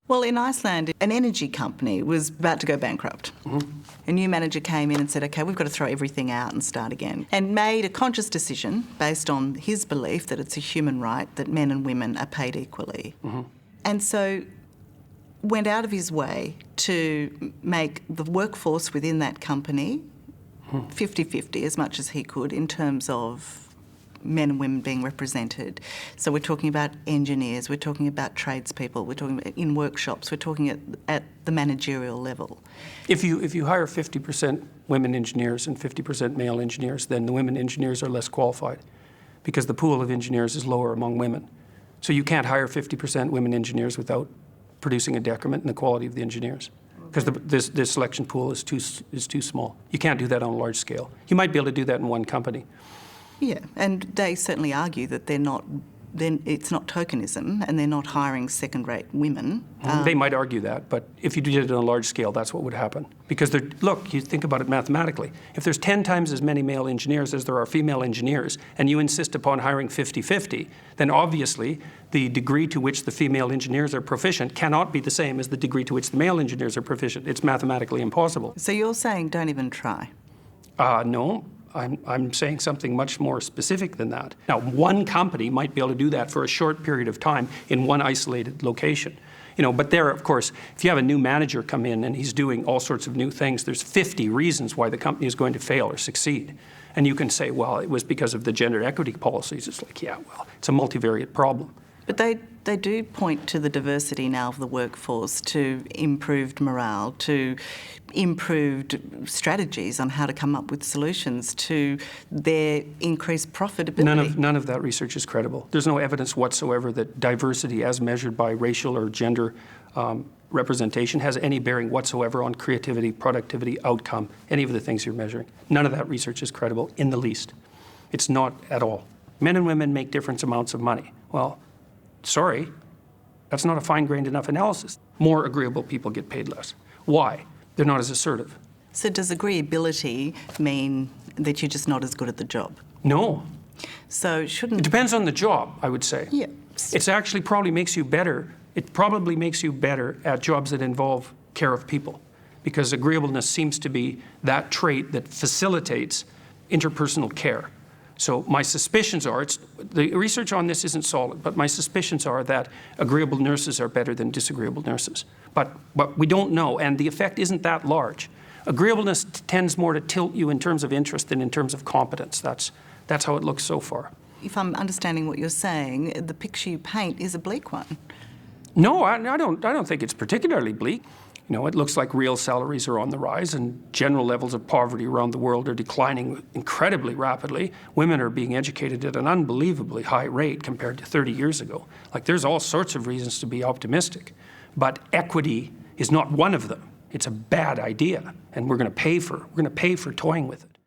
Well, in Iceland, an energy company was about to go bankrupt. A new manager came in and said, OK, we've got to throw everything out and start again, and made a conscious decision based on his belief that it's a human right that men and women are paid equally. And so went out of his way to make the workforce within that company 50-50 as much as he could in terms of men and women being represented. So we're talking about engineers, we're talking about tradespeople, we're talking about in workshops, we're talking at the managerial level. If you hire 50% women engineers and 50% male engineers, then the women engineers are less qualified because the pool of engineers is lower among women. So you can't hire 50% women engineers without producing a decrement in the quality of the engineers because the selection pool is too small. You can't do that on a large scale. You might be able to do that in one company. Yeah, and they certainly argue that it's not tokenism and they're not hiring second-rate women. They might argue that, but if you did it on a large scale, that's what would happen. Because, look, you think about it mathematically. If there's 10 times as many male engineers as there are female engineers, and you insist upon hiring 50-50, then obviously the degree to which the female engineers are proficient cannot be the same as the degree to which the male engineers are proficient. It's mathematically impossible. So you're saying don't even try? No. I'm saying something much more specific than that. Now, one company might be able to do that for a short period of time in one isolated location. But there, of course, if you have a new manager come in and he's doing all sorts of new things, there's 50 reasons why the company is going to fail or succeed. And you can say, well, it was because of the gender equity policies. It's like, yeah, well, it's a multivariate problem. But they do point to the diversity now of the workforce, to improved morale, to improved strategies on how to come up with solutions, to their increased profitability. None of that research is credible. There's no evidence whatsoever that diversity as measured by racial or gender representation has any bearing whatsoever on creativity, productivity, outcome, any of the things you're measuring. None of that research is credible in the least. It's not at all. Men and women make different amounts of money. Well, sorry, that's not a fine-grained enough analysis. More agreeable people get paid less. Why? They're not as assertive. So does agreeability mean that you're just not as good at the job? No. So shouldn't... It depends on the job, I would say. Yeah. It actually probably makes you better. It probably makes you better at jobs that involve care of people, because agreeableness seems to be that trait that facilitates interpersonal care. So my suspicions are, the research on this isn't solid, but my suspicions are that agreeable nurses are better than disagreeable nurses. But we don't know, and the effect isn't that large. Agreeableness tends more to tilt you in terms of interest than in terms of competence. That's how it looks so far. If I'm understanding what you're saying, the picture you paint is a bleak one. No, I don't think it's particularly bleak. It looks like real salaries are on the rise and general levels of poverty around the world are declining incredibly rapidly. Women are being educated at an unbelievably high rate compared to 30 years ago. Like, there's all sorts of reasons to be optimistic, but equity is not one of them. It's a bad idea, and we're going to pay for toying with it.